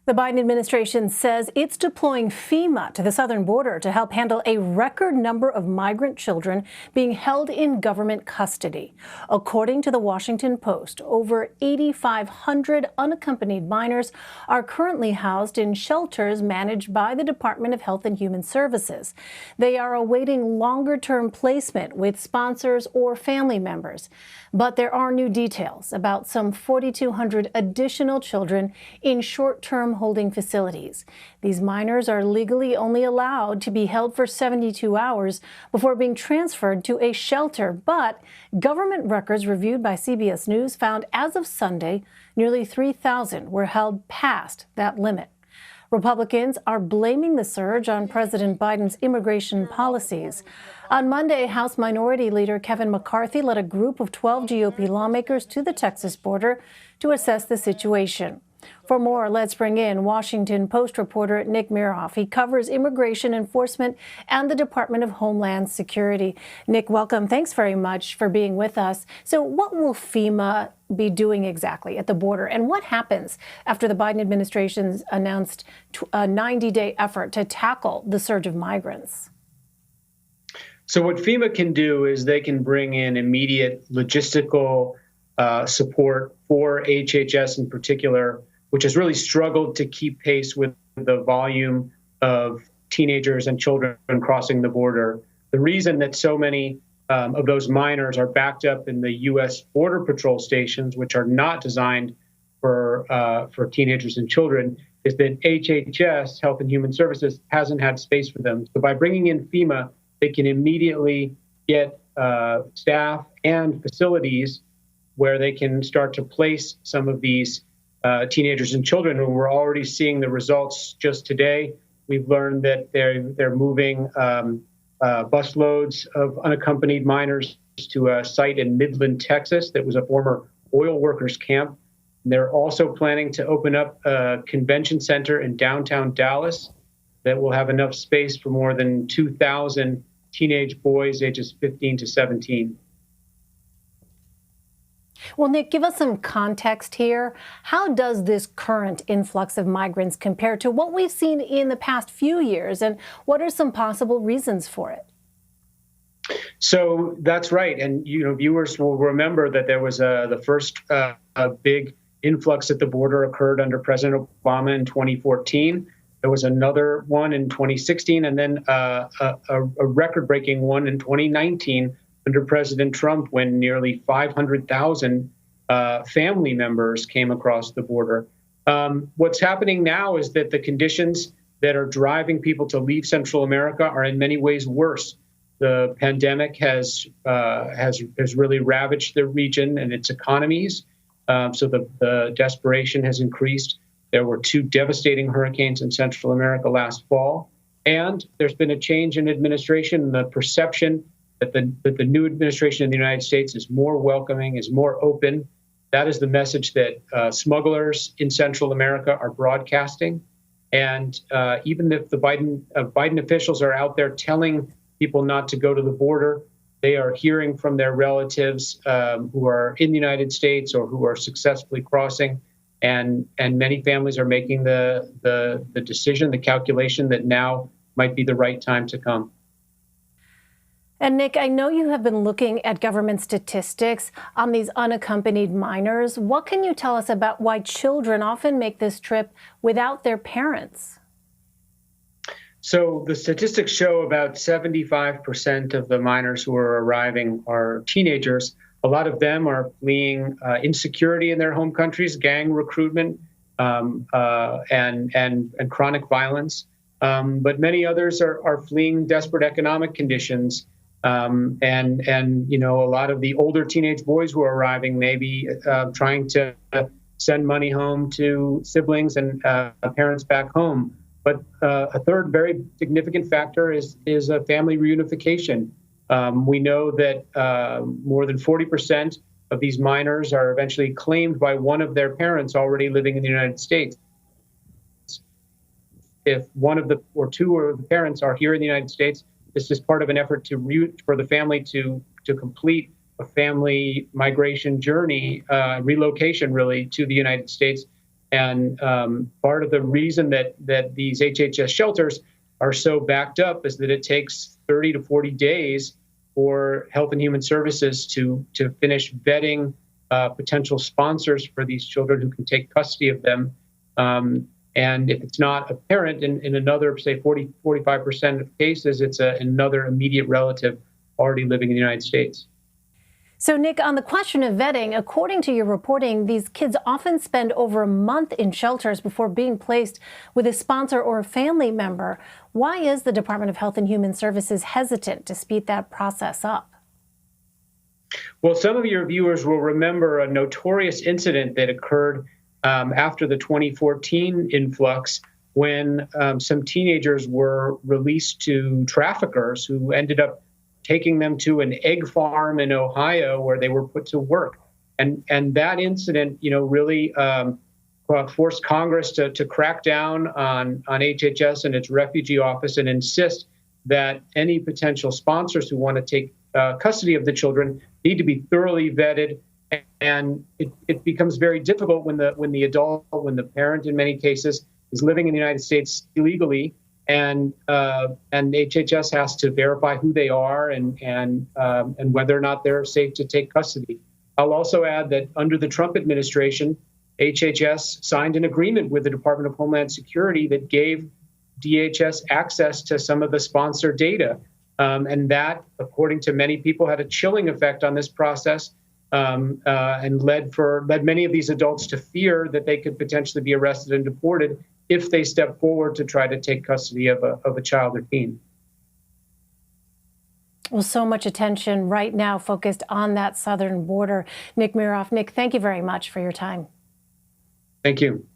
The Biden administration says it's deploying FEMA to the southern border to help handle a record number of migrant children being held in government custody. According to the Washington Post, over 8,500 unaccompanied minors are currently housed in shelters managed by the Department of Health and Human Services. They are awaiting longer-term placement with sponsors or family members. But there are new details about some 4,200 additional children in short-term holding facilities. These minors are legally only allowed to be held for 72 hours before being transferred to a shelter. But government records reviewed by CBS News found as of Sunday, nearly 3,000 were held past that limit. Republicans are blaming the surge on President Biden's immigration policies. On Monday, House Minority Leader Kevin McCarthy led a group of 12 GOP lawmakers to the Texas border to assess the situation. For more, let's bring in Washington Post reporter Nick Miroff. He covers immigration enforcement and the Department of Homeland Security. Nick, welcome. Thanks very much for being with us. So what will FEMA be doing exactly at the border? And what happens after the Biden administration's announced a 90-day effort to tackle the surge of migrants? So what FEMA can do is they can bring in immediate logistical support for HHS in particular, which has really struggled to keep pace with the volume of teenagers and children crossing the border. The reason that so many of those minors are backed up in the U.S. Border Patrol stations, which are not designed for teenagers and children, is that HHS, Health and Human Services, hasn't had space for them. So by bringing in FEMA, they can immediately get staff and facilities where they can start to place some of these teenagers and children. And we're already seeing the results just today. We've learned that they're moving busloads of unaccompanied minors to a site in Midland, Texas, that was a former oil workers camp. They're also planning to open up a convention center in downtown Dallas that will have enough space for more than 2,000 teenage boys ages 15 to 17. Well, Nick, give us some context here. How does this current influx of migrants compare to what we've seen in the past few years, and what are some possible reasons for it? So that's right. And, viewers will remember that there was the first big influx at the border occurred under President Obama in 2014. There was another one in 2016, and then a record-breaking one in 2019 under President Trump, when nearly 500,000 family members came across the border. What's happening now is that the conditions that are driving people to leave Central America are in many ways worse. The pandemic has really ravaged the region and its economies, so the desperation has increased. There were 2 devastating hurricanes in Central America last fall, and there's been a change in administration and the perception that the new administration in the United States is more welcoming, is more open. That is the message that smugglers in Central America are broadcasting. And even if the Biden officials are out there telling people not to go to the border, they are hearing from their relatives who are in the United States or who are successfully crossing. And many families are making the decision, the calculation that now might be the right time to come. And Nick, I know you have been looking at government statistics on these unaccompanied minors. What can you tell us about why children often make this trip without their parents? So the statistics show about 75% of the minors who are arriving are teenagers. A lot of them are fleeing insecurity in their home countries, gang recruitment, and chronic violence. But many others are fleeing desperate economic conditions. And a lot of the older teenage boys who are arriving may be trying to send money home to siblings and parents back home. But a third very significant factor is a family reunification. We know that more than 40% of these minors are eventually claimed by one of their parents already living in the United States. If one of the or two of the parents are here in the United States, this is part of an effort for the family to complete a family migration journey, relocation really, to the United States. And part of the reason that these HHS shelters are so backed up is that it takes 30 to 40 days for Health and Human Services to finish vetting potential sponsors for these children who can take custody of them. And if it's not a parent, in another, say, 45% of cases, it's another immediate relative already living in the United States. So, Nick, on the question of vetting, according to your reporting, these kids often spend over a month in shelters before being placed with a sponsor or a family member. Why is the Department of Health and Human Services hesitant to speed that process up? Well, some of your viewers will remember a notorious incident that occurred after the 2014 influx, when some teenagers were released to traffickers who ended up taking them to an egg farm in Ohio where they were put to work. And that incident, really forced Congress to crack down on HHS and its refugee office and insist that any potential sponsors who want to take custody of the children need to be thoroughly vetted. And it becomes very difficult when the parent, in many cases, is living in the United States illegally, and HHS has to verify who they are and whether or not they're safe to take custody. I'll also add that under the Trump administration, HHS signed an agreement with the Department of Homeland Security that gave DHS access to some of the sponsor data, and that, according to many people, had a chilling effect on this process. And led many of these adults to fear that they could potentially be arrested and deported if they step forward to try to take custody of a child or teen. Well, so much attention right now focused on that southern border. Nick Miroff. Nick, thank you very much for your time. Thank you.